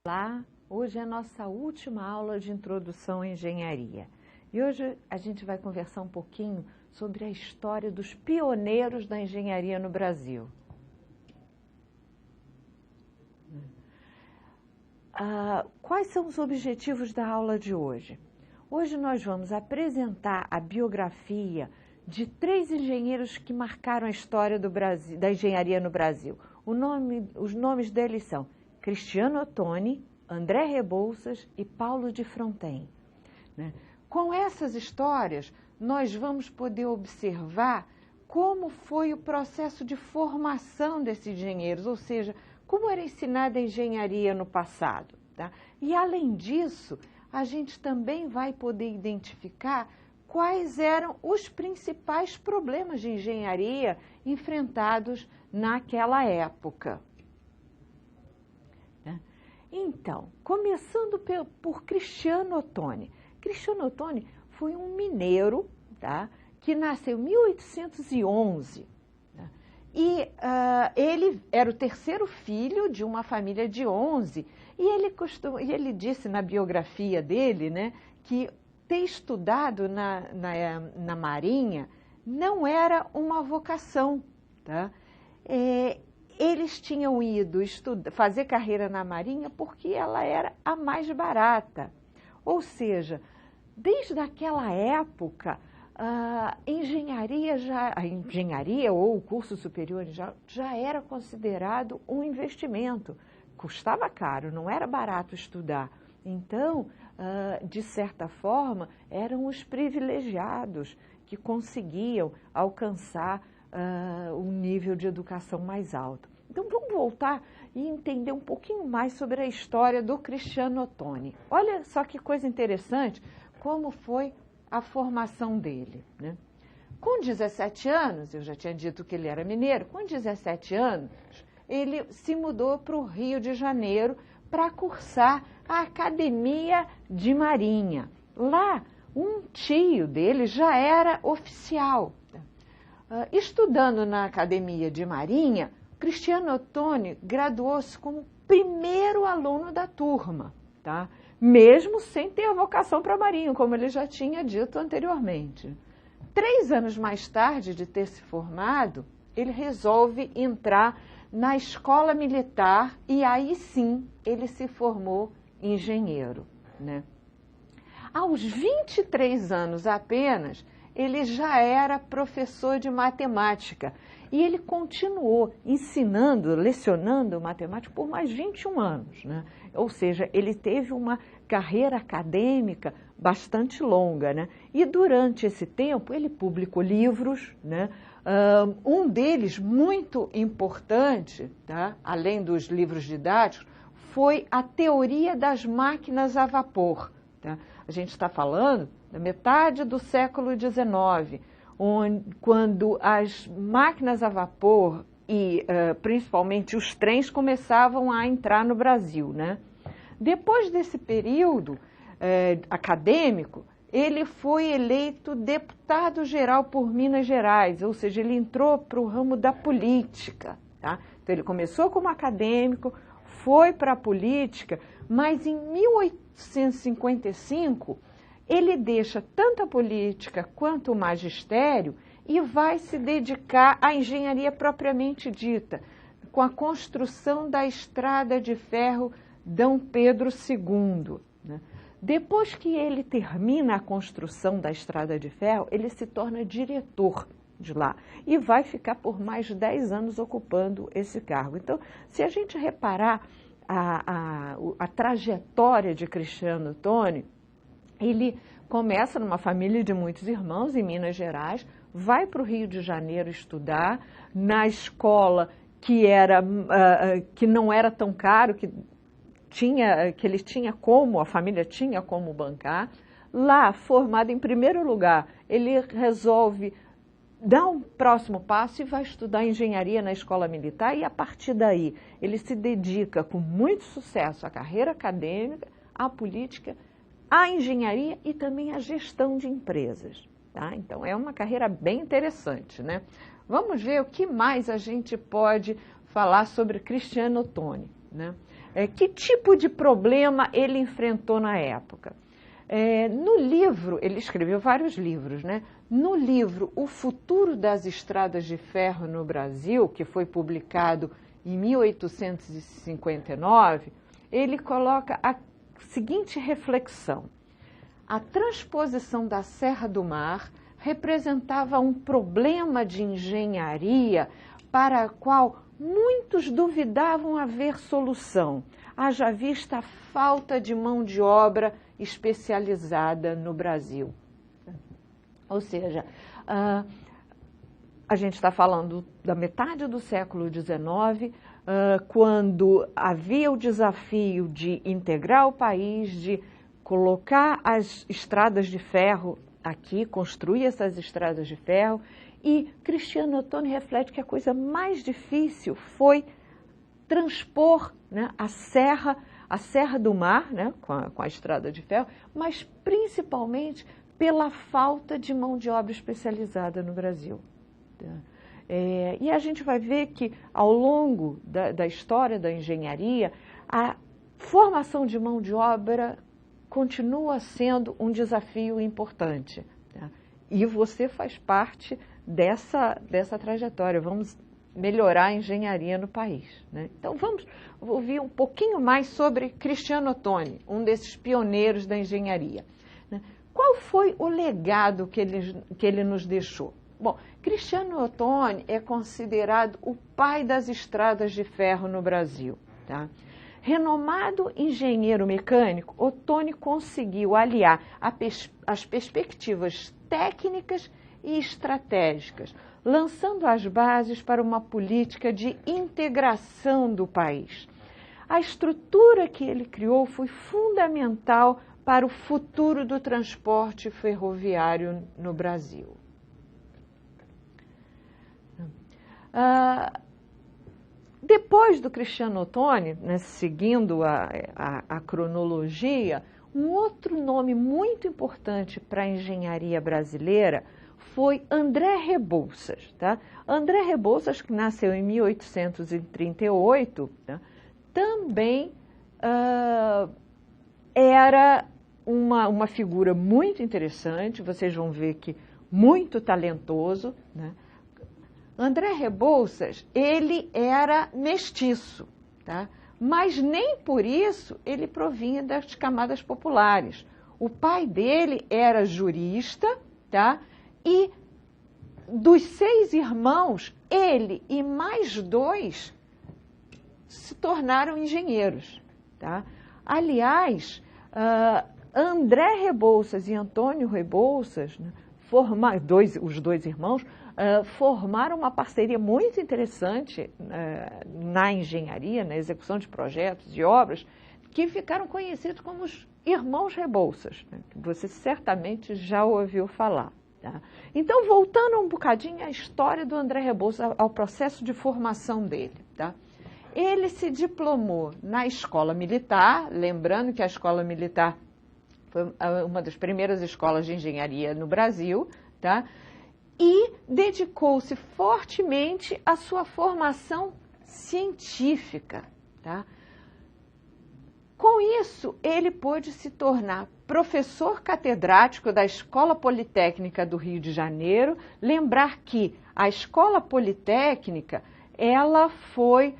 Olá, hoje é a nossa última aula de introdução à engenharia e hoje a gente vai conversar um pouquinho sobre a história dos pioneiros da engenharia no Brasil. Quais são os objetivos da aula de hoje? Hoje nós vamos apresentar a biografia de 3 engenheiros que marcaram a história do Brasil, da engenharia no Brasil. Os nomes deles são Cristiano Ottoni, André Rebouças e Paulo de Fronten. Com essas histórias, nós vamos poder observar como foi o processo de formação desses engenheiros, ou seja, como era ensinada a engenharia no passado. Tá? E, além disso, a gente também vai poder identificar quais eram os principais problemas de engenharia enfrentados naquela época. Então, começando por Cristiano Ottoni. Cristiano Ottoni foi um mineiro, tá, que nasceu em 1811. Tá, e ele era o terceiro filho de uma família de 11. E ele disse na biografia dele, né, que ter estudado na Marinha não era uma vocação. Tá? Eles tinham ido fazer carreira na Marinha porque ela era a mais barata. Ou seja, desde aquela época, a engenharia ou o curso superior já era considerado um investimento. Custava caro, não era barato estudar. Então, de certa forma, eram os privilegiados que conseguiam alcançar um nível de educação mais alto. Então, vamos voltar e entender um pouquinho mais sobre a história do Cristiano Ottoni. Olha só que coisa interessante, como foi a formação dele. Né? Com 17 anos, eu já tinha dito que ele era mineiro, com 17 anos, ele se mudou para o Rio de Janeiro para cursar a Academia de Marinha. Lá, um tio dele já era oficial. Estudando na Academia de Marinha, Cristiano Ottoni graduou-se como primeiro aluno da turma, tá? Mesmo sem ter a vocação para a Marinha, como ele já tinha dito anteriormente. 3 anos mais tarde de ter se formado, ele resolve entrar na escola militar e aí sim ele se formou engenheiro. Né? Aos 23 anos apenas, ele já era professor de matemática e ele continuou lecionando matemática por mais 21 anos. Né? Ou seja, ele teve uma carreira acadêmica bastante longa. Né? E durante esse tempo ele publicou livros, né? Um deles muito importante, tá? Além dos livros didáticos, foi a teoria das máquinas a vapor. Tá? A gente está falando da metade do século XIX, quando as máquinas a vapor e principalmente os trens começavam a entrar no Brasil. Né? Depois desse período acadêmico, ele foi eleito deputado-geral por Minas Gerais, ou seja, ele entrou para o ramo da política. Tá? Então, ele começou como acadêmico, foi para a política, mas em 1855, ele deixa tanto a política quanto o magistério e vai se dedicar à engenharia propriamente dita, com a construção da estrada de ferro Dom Pedro II. Né? Depois que ele termina a construção da estrada de ferro, ele se torna diretor de lá e vai ficar por mais de 10 anos ocupando esse cargo. Então, se a gente reparar a trajetória de Cristiano Ottoni, ele começa numa família de muitos irmãos em Minas Gerais, vai para o Rio de Janeiro estudar na escola que não era tão caro, que ele tinha a família tinha como bancar. Lá, formado em primeiro lugar, ele resolve dar um próximo passo e vai estudar engenharia na escola militar e, a partir daí, ele se dedica com muito sucesso à carreira acadêmica, à política, à engenharia e também à gestão de empresas. Tá? Então, é uma carreira bem interessante. Né? Vamos ver o que mais a gente pode falar sobre Cristiano Ottoni. Né? Que tipo de problema ele enfrentou na época? No livro, ele escreveu vários livros, né? No livro O Futuro das Estradas de Ferro no Brasil, que foi publicado em 1859, ele coloca a seguinte reflexão: a transposição da Serra do Mar representava um problema de engenharia para o qual muitos duvidavam haver solução, haja vista a falta de mão de obra especializada no Brasil. Ou seja, a gente está falando da metade do século XIX, quando havia o desafio de integrar o país, de colocar as estradas de ferro aqui, construir essas estradas de ferro, e Cristiano Ottoni reflete que a coisa mais difícil foi transpor, né, a Serra do Mar, né, com a estrada de ferro, mas principalmente pela falta de mão de obra especializada no Brasil. E a gente vai ver que, ao longo da história da engenharia, a formação de mão de obra continua sendo um desafio importante. Tá? E você faz parte dessa trajetória. Vamos melhorar a engenharia no país. Né? Então, vamos ouvir um pouquinho mais sobre Cristiano Ottoni, um desses pioneiros da engenharia. Né? Qual foi o legado que ele nos deixou? Bom, Cristiano Ottoni é considerado o pai das estradas de ferro no Brasil. Tá? Renomado engenheiro mecânico, Ottoni conseguiu aliar as perspectivas técnicas e estratégicas, lançando as bases para uma política de integração do país. A estrutura que ele criou foi fundamental para o futuro do transporte ferroviário no Brasil. Depois do Cristiano Ottoni, né, seguindo a cronologia, um outro nome muito importante para a engenharia brasileira foi André Rebouças. Tá? André Rebouças, que nasceu em 1838, tá? Também era uma figura muito interessante, vocês vão ver que muito talentoso, né? André Rebouças, ele era mestiço, tá? Mas nem por isso ele provinha das camadas populares. O pai dele era jurista, tá? E dos 6 irmãos, ele e mais 2 se tornaram engenheiros. Tá? Aliás, André Rebouças e Antônio Rebouças, né, os dois irmãos, formaram uma parceria muito interessante na engenharia, na execução de projetos e obras, que ficaram conhecidos como os irmãos Rebouças, né, que você certamente já ouviu falar. Tá? Então, voltando um bocadinho à história do André Rebouças, ao processo de formação dele. Tá? Ele se diplomou na escola militar, lembrando que a escola militar foi uma das primeiras escolas de engenharia no Brasil, tá? E dedicou-se fortemente à sua formação científica. Tá? Com isso, ele pôde se tornar professor catedrático da Escola Politécnica do Rio de Janeiro. Lembrar que a Escola Politécnica, ela foi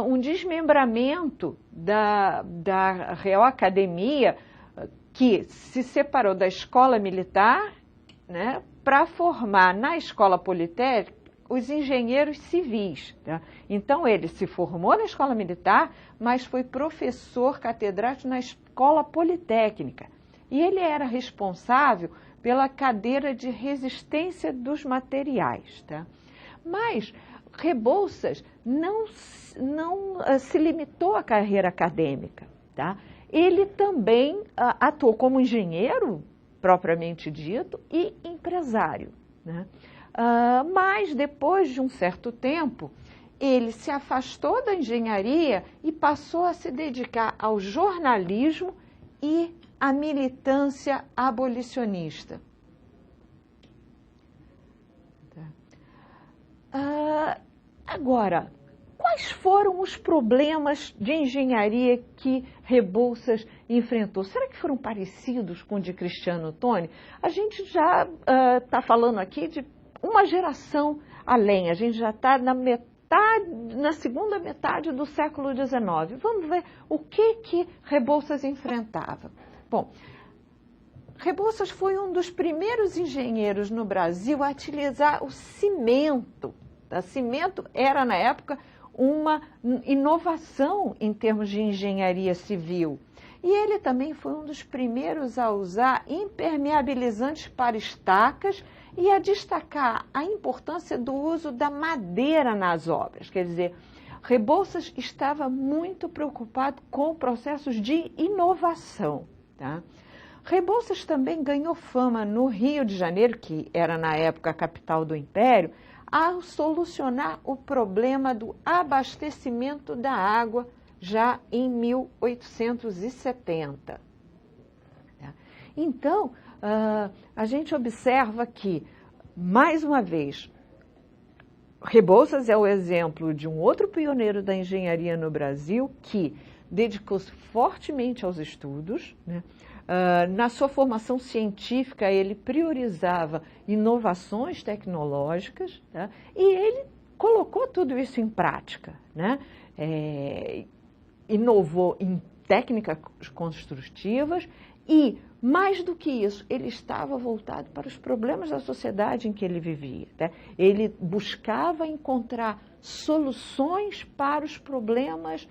um desmembramento da Real Academia, que se separou da Escola Militar, né, para formar na Escola Politécnica os engenheiros civis. Tá? Então, ele se formou na Escola Militar, mas foi professor catedrático na Escola Politécnica. E ele era responsável pela cadeira de resistência dos materiais. Tá? Mas Rebouças não se limitou à carreira acadêmica. Tá? Ele também atuou como engenheiro, propriamente dito, e empresário. Né? Mas, depois de um certo tempo, ele se afastou da engenharia e passou a se dedicar ao jornalismo e à militância abolicionista. Agora, quais foram os problemas de engenharia que Rebouças enfrentou? Será que foram parecidos com o de Cristiano Ottoni? A gente já está falando aqui de uma geração além, a gente já está na segunda metade do século XIX. Vamos ver o que Rebouças enfrentava. Bom, Rebouças foi um dos primeiros engenheiros no Brasil a utilizar o cimento. O cimento era, na época, uma inovação em termos de engenharia civil. E ele também foi um dos primeiros a usar impermeabilizantes para estacas e a destacar a importância do uso da madeira nas obras. Quer dizer, Rebouças estava muito preocupado com processos de inovação, tá? Rebouças também ganhou fama no Rio de Janeiro, que era na época a capital do Império, ao solucionar o problema do abastecimento da água já em 1870. Então, a gente observa que, mais uma vez, Rebouças é o exemplo de um outro pioneiro da engenharia no Brasil que dedicou-se fortemente aos estudos, né? Na sua formação científica, ele priorizava inovações tecnológicas, tá? E ele colocou tudo isso em prática, né? Inovou em técnicas construtivas e, mais do que isso, ele estava voltado para os problemas da sociedade em que ele vivia, tá? Ele buscava encontrar soluções para os problemas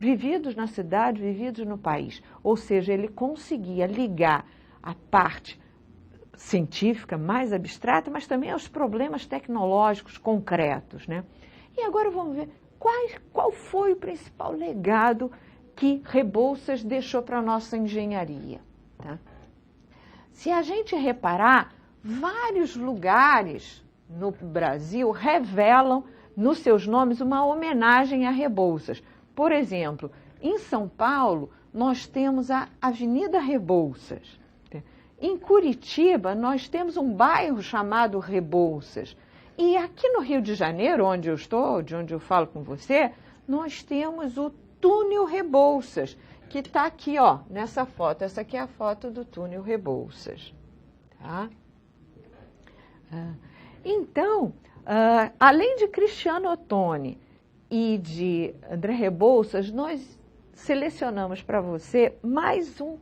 vividos na cidade, vividos no país. Ou seja, ele conseguia ligar a parte científica mais abstrata, mas também aos problemas tecnológicos concretos, né? E agora vamos ver qual foi o principal legado que Rebouças deixou para a nossa engenharia, tá? Se a gente reparar, vários lugares no Brasil revelam nos seus nomes uma homenagem a Rebouças. Por exemplo, em São Paulo, nós temos a Avenida Rebouças. Em Curitiba, nós temos um bairro chamado Rebouças. E aqui no Rio de Janeiro, onde eu estou, de onde eu falo com você, nós temos o Túnel Rebouças, que está aqui, ó, nessa foto. Essa aqui é a foto do Túnel Rebouças. Tá? Então, além de Cristiano Ottoni e de André Rebouças, nós selecionamos para você mais um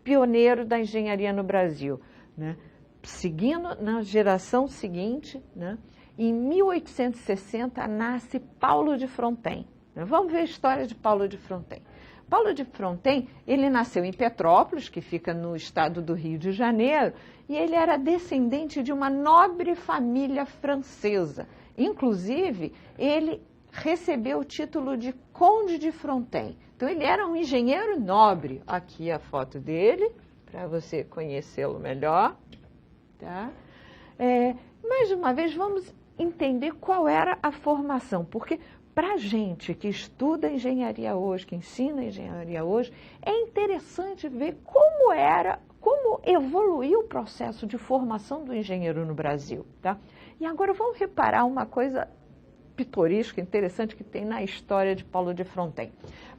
pioneiro da engenharia no Brasil, né? Seguindo na geração seguinte, né? Em 1860 nasce Paulo de Fronten. Vamos ver a história de Paulo de Fronten. Paulo de Fronten, ele nasceu em Petrópolis, que fica no estado do Rio de Janeiro, e ele era descendente de uma nobre família francesa. Inclusive, ele recebeu o título de Conde de Fronten. Então, ele era um engenheiro nobre. Aqui a foto dele, para você conhecê-lo melhor. Tá? Mais uma vez, vamos entender qual era a formação, porque para a gente que estuda engenharia hoje, que ensina engenharia hoje, é interessante ver como evoluiu o processo de formação do engenheiro no Brasil. Tá? E agora vamos reparar uma coisa pitoresca, interessante que tem na história de Paulo de Fronten.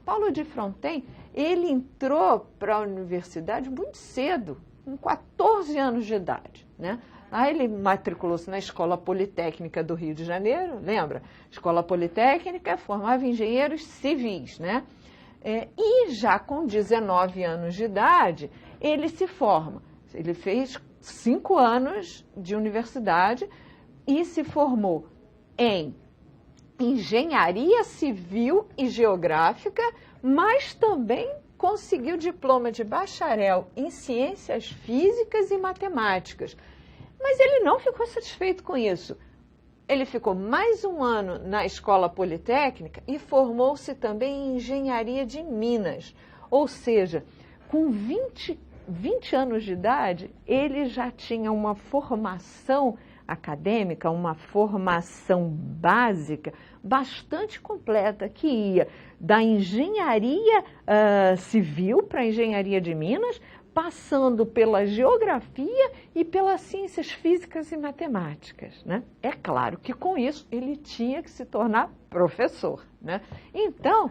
Paulo de Fronten, ele entrou para a universidade muito cedo, com 14 anos de idade, né? Aí ele matriculou-se na Escola Politécnica do Rio de Janeiro, lembra? Escola Politécnica formava engenheiros civis, né? E já com 19 anos de idade, ele se forma. Ele fez 5 anos de universidade e se formou em engenharia civil e geográfica, mas também conseguiu diploma de bacharel em ciências físicas e matemáticas. Mas ele não ficou satisfeito com isso. Ele ficou mais um ano na Escola Politécnica e formou-se também em engenharia de Minas. Ou seja, com 20 anos de idade, ele já tinha uma formação acadêmica, uma formação básica bastante completa, que ia da engenharia civil para a engenharia de Minas, passando pela geografia e pelas ciências físicas e matemáticas, né? É claro que com isso ele tinha que se tornar professor, né? Então,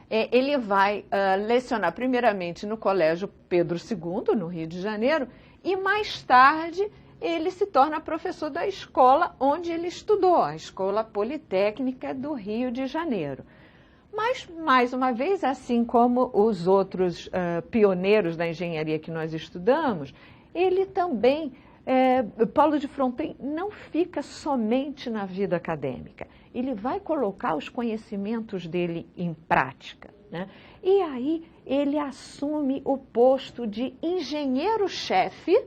ele vai lecionar primeiramente no Colégio Pedro II, no Rio de Janeiro, e mais tarde ele se torna professor da escola onde ele estudou, a Escola Politécnica do Rio de Janeiro. Mas, mais uma vez, assim como os outros pioneiros da engenharia que nós estudamos, ele também, Paulo de Fronten, não fica somente na vida acadêmica. Ele vai colocar os conhecimentos dele em prática, né? E aí ele assume o posto de engenheiro-chefe,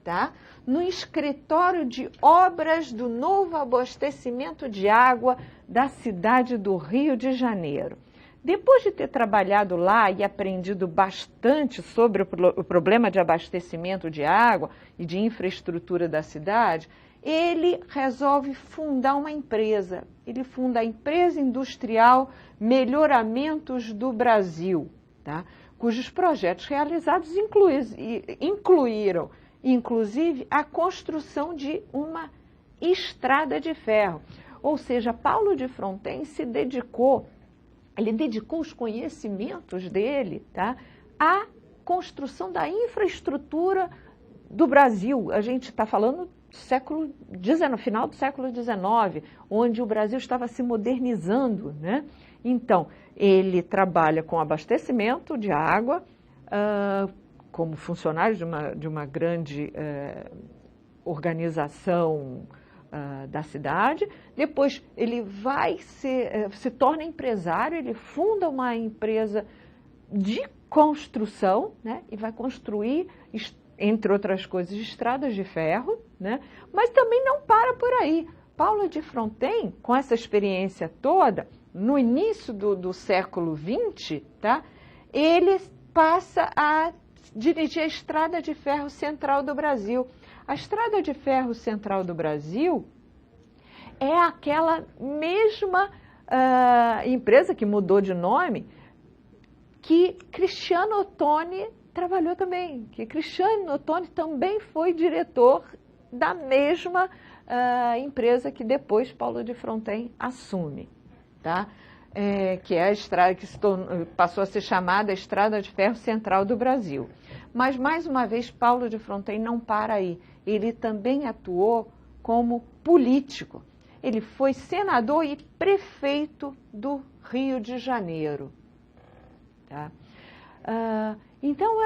tá? No escritório de obras do novo abastecimento de água da cidade do Rio de Janeiro. Depois de ter trabalhado lá e aprendido bastante sobre o problema de abastecimento de água e de infraestrutura da cidade, ele resolve fundar uma empresa. Ele funda a Empresa Industrial Melhoramentos do Brasil, tá? Cujos projetos realizados incluíram, inclusive, a construção de uma estrada de ferro. Ou seja, Paulo de Fronten dedicou os conhecimentos dele, tá, à construção da infraestrutura do Brasil. A gente está falando do final do século XIX, onde o Brasil estava se modernizando, né? Então, ele trabalha com abastecimento de água, como funcionário de uma grande organização da cidade. Depois ele se torna empresário, ele funda uma empresa de construção, né? E vai construir, entre outras coisas, estradas de ferro, né? Mas também não para por aí. Paulo de Fronten, com essa experiência toda, no início do século XX, tá? Ele passa a dirigir a Estrada de Ferro Central do Brasil. A Estrada de Ferro Central do Brasil é aquela mesma empresa que mudou de nome, que Cristiano Ottoni trabalhou também, que Cristiano Ottoni também foi diretor da mesma empresa que depois Paulo de Fronten assume, tá? Que é a estrada que passou a ser chamada Estrada de Ferro Central do Brasil. Mas, mais uma vez, Paulo de Fronten não para aí. Ele também atuou como político. Ele foi senador e prefeito do Rio de Janeiro. Tá? Então,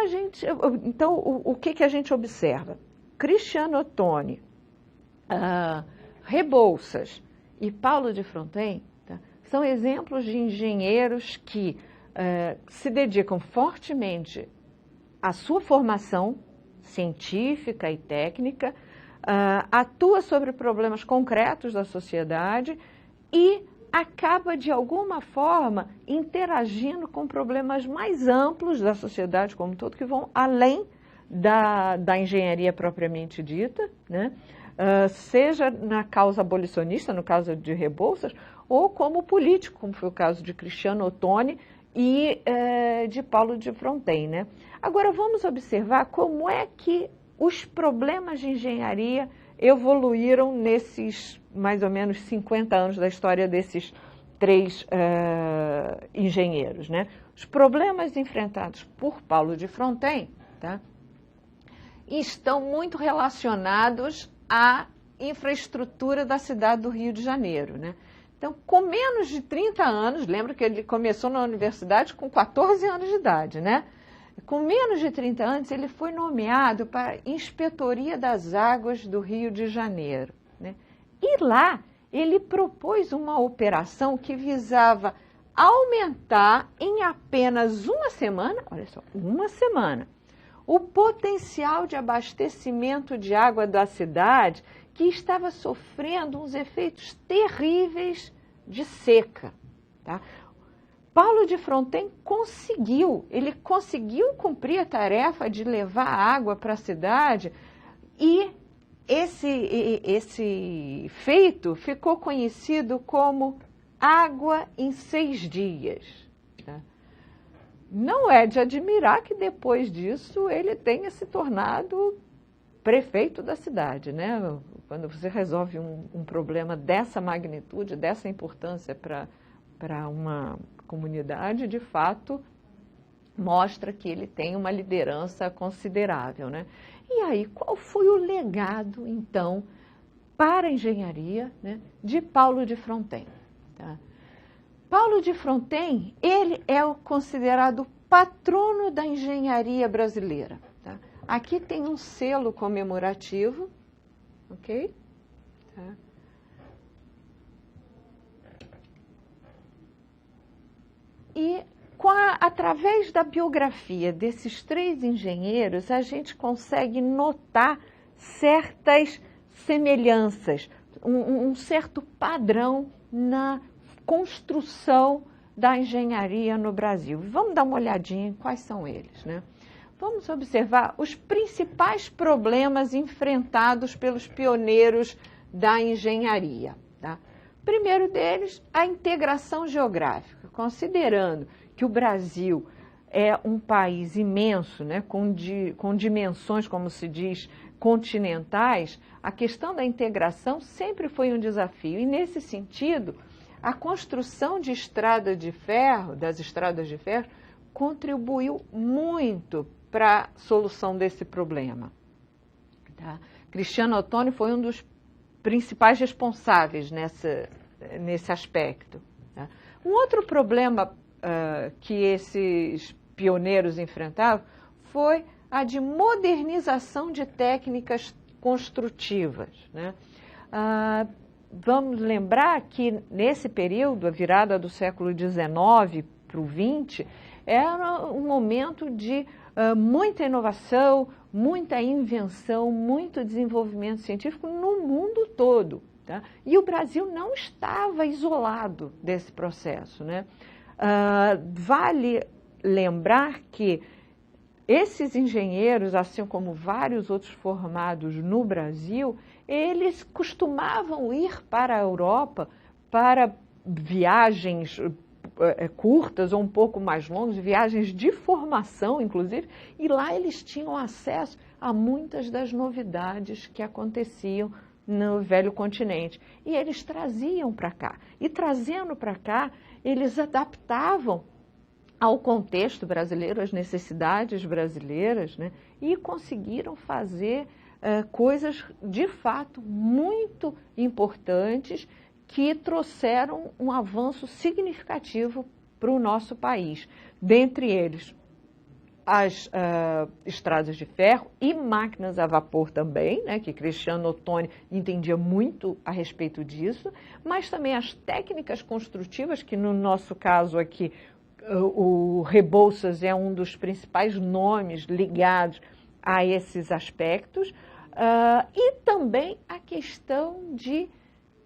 o que a gente observa? Cristiano Ottoni, Rebouças e Paulo de Fronten, tá, são exemplos de engenheiros que se dedicam fortemente à sua formação científica e técnica, atua sobre problemas concretos da sociedade e acaba, de alguma forma, interagindo com problemas mais amplos da sociedade como um todo, que vão além da engenharia propriamente dita, né? Seja na causa abolicionista, no caso de Rebouças, ou como político, como foi o caso de Cristiano Ottoni e de Paulo de Fronten, né? Agora, vamos observar como é que os problemas de engenharia evoluíram nesses mais ou menos 50 anos da história desses três engenheiros, né? Os problemas enfrentados por Paulo de Fronten, tá, estão muito relacionados à infraestrutura da cidade do Rio de Janeiro, né? Então, com menos de 30 anos, lembra que ele começou na universidade com 14 anos de idade, né? Com menos de 30 anos, ele foi nomeado para a Inspetoria das Águas do Rio de Janeiro, né? E lá, ele propôs uma operação que visava aumentar em apenas uma semana, olha só, uma semana, o potencial de abastecimento de água da cidade, que estava sofrendo uns efeitos terríveis de seca, tá? Paulo de Fronten ele conseguiu cumprir a tarefa de levar água para a cidade, e esse feito ficou conhecido como Água em 6 dias. Tá? não é de admirar que depois disso ele tenha se tornado prefeito da cidade, né? Quando você resolve um problema dessa magnitude, dessa importância para uma comunidade, de fato, mostra que ele tem uma liderança considerável, né? E aí, qual foi o legado, então, para a engenharia, né, de Paulo de Fronten? Tá? Paulo de Fronten, ele é o considerado patrono da engenharia brasileira. Tá? Aqui tem um selo comemorativo, ok? Tá? E através da biografia desses 3 engenheiros, a gente consegue notar certas semelhanças, um certo padrão na construção da engenharia no Brasil. Vamos dar uma olhadinha em quais são eles, né? Vamos observar os principais problemas enfrentados pelos pioneiros da engenharia. Tá? Primeiro deles, a integração geográfica, considerando que o Brasil é um país imenso, né, com dimensões, como se diz, continentais, a questão da integração sempre foi um desafio. E, nesse sentido, a construção de estrada de ferro, das estradas de ferro, contribuiu muito para a solução desse problema. Tá? Cristiano Ottoni foi um dos principais responsáveis nesse aspecto. Tá? Um outro problema que esses pioneiros enfrentavam foi a de modernização de técnicas construtivas. Né? Vamos lembrar que nesse período, a virada do século XIX para o XX, era um momento de muita inovação, muita invenção, muito desenvolvimento científico no mundo todo. Tá? E o Brasil não estava isolado desse processo. Né? Vale lembrar que esses engenheiros, assim como vários outros formados no Brasil, eles costumavam ir para a Europa para viagens curtas ou um pouco mais longas, viagens de formação, inclusive, e lá eles tinham acesso a muitas das novidades que aconteciam no velho continente. E eles traziam para cá. E trazendo para cá, eles adaptavam ao contexto brasileiro, às necessidades brasileiras, né? E conseguiram fazer coisas, de fato, muito importantes que trouxeram um avanço significativo para o nosso país. Dentre eles, as estradas de ferro e máquinas a vapor também, né, que Cristiano Ottoni entendia muito a respeito disso, mas também as técnicas construtivas, que no nosso caso aqui, o Rebouças é um dos principais nomes ligados a esses aspectos, e também a questão de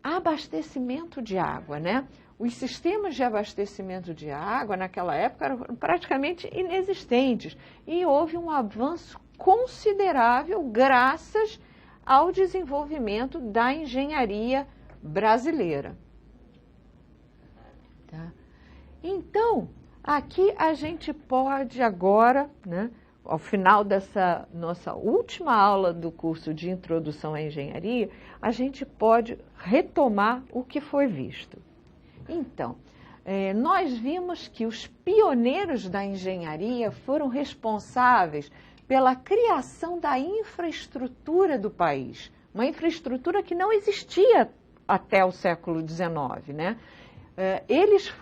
abastecimento de água, né? Os sistemas de abastecimento de água naquela época eram praticamente inexistentes e houve um avanço considerável graças ao desenvolvimento da engenharia brasileira. Tá? Então, aqui a gente pode agora, né, ao final dessa nossa última aula do curso de Introdução à Engenharia, a gente pode retomar o que foi visto. Então, nós vimos que os pioneiros da engenharia foram responsáveis pela criação da infraestrutura do país, uma infraestrutura que não existia até o século XIX, né? Eles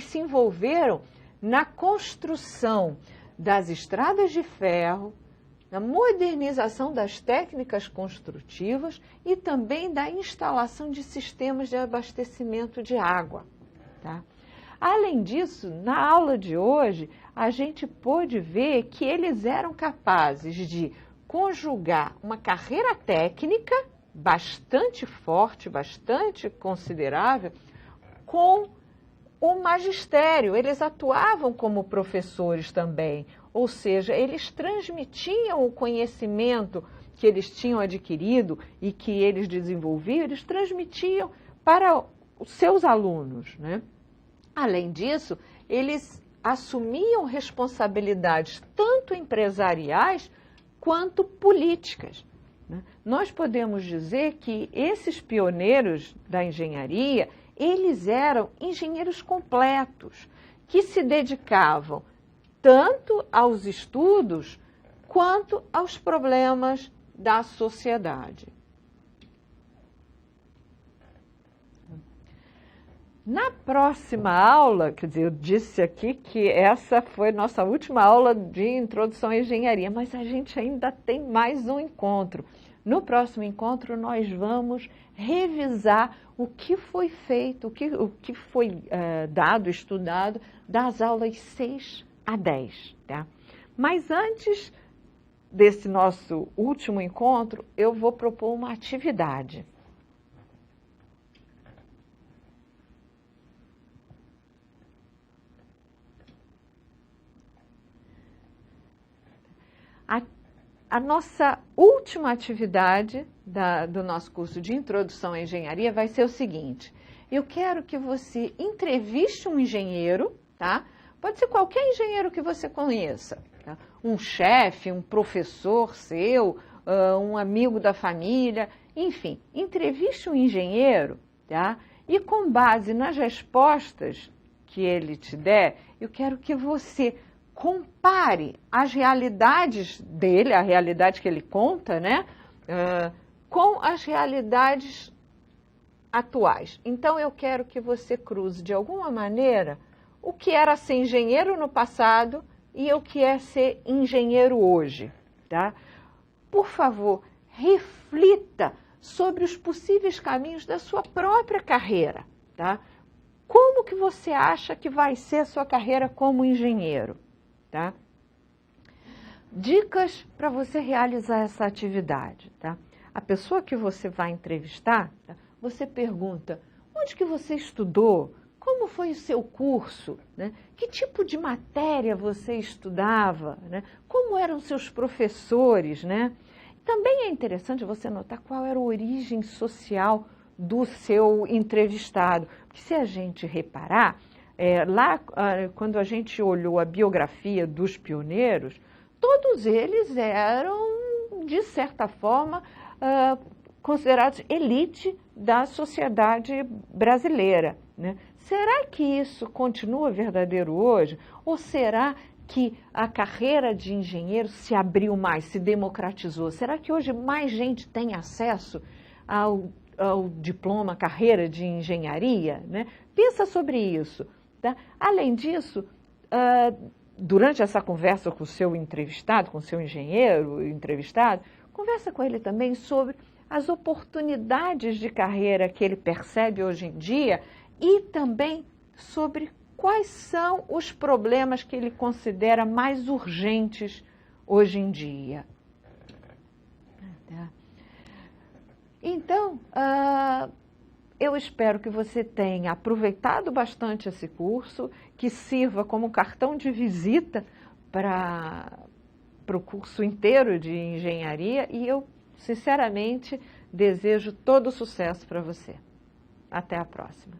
se envolveram na construção das estradas de ferro, na modernização das técnicas construtivas e também da instalação de sistemas de abastecimento de água. Tá? Além disso, na aula de hoje, a gente pôde ver que eles eram capazes de conjugar uma carreira técnica bastante forte, bastante considerável, com o magistério. Eles atuavam como professores também, ou seja, eles transmitiam o conhecimento que eles tinham adquirido e que eles desenvolviam, eles transmitiam para os seus alunos, né? Além disso, eles assumiam responsabilidades tanto empresariais quanto políticas. Nós podemos dizer que esses pioneiros da engenharia, eles eram engenheiros completos, que se dedicavam tanto aos estudos quanto aos problemas da sociedade. Na próxima aula, quer dizer, eu disse aqui que essa foi nossa última aula de introdução à engenharia, mas a gente ainda tem mais um encontro. No próximo encontro, nós vamos revisar o que foi feito, o que foi dado, estudado, das aulas 6 a 10. Tá? Mas antes desse nosso último encontro, eu vou propor uma atividade. A nossa última atividade do nosso curso de Introdução à Engenharia vai ser o seguinte: eu quero que você entreviste um engenheiro, tá? Pode ser qualquer engenheiro que você conheça, tá? Um chefe, um professor seu, um amigo da família, enfim, entreviste um engenheiro, tá? E com base nas respostas que ele te der, eu quero que você compare as realidades dele, a realidade que ele conta, né, com as realidades atuais. Então, eu quero que você cruze, de alguma maneira, o que era ser engenheiro no passado e o que é ser engenheiro hoje. Tá? Por favor, reflita sobre os possíveis caminhos da sua própria carreira. Tá? Como que você acha que vai ser a sua carreira como engenheiro? Tá? Dicas para você realizar essa atividade. Tá? A pessoa que você vai entrevistar, tá? Você pergunta: onde que você estudou? Como foi o seu curso? Né? Que tipo de matéria você estudava? Né? Como eram seus professores? Né? Também é interessante você notar qual era a origem social do seu entrevistado. Porque se a gente reparar, lá, quando a gente olhou a biografia dos pioneiros, todos eles eram, de certa forma, considerados elite da sociedade brasileira. Né? Será que isso continua verdadeiro hoje? Ou será que a carreira de engenheiro se abriu mais, se democratizou? Será que hoje mais gente tem acesso ao diploma, carreira de engenharia? Né? Pensa sobre isso. Tá? Além disso, durante essa conversa com o seu entrevistado, com o seu engenheiro entrevistado, conversa com ele também sobre as oportunidades de carreira que ele percebe hoje em dia e também sobre quais são os problemas que ele considera mais urgentes hoje em dia. Então, eu espero que você tenha aproveitado bastante esse curso, que sirva como cartão de visita para o curso inteiro de engenharia e eu, sinceramente, desejo todo o sucesso para você. Até a próxima.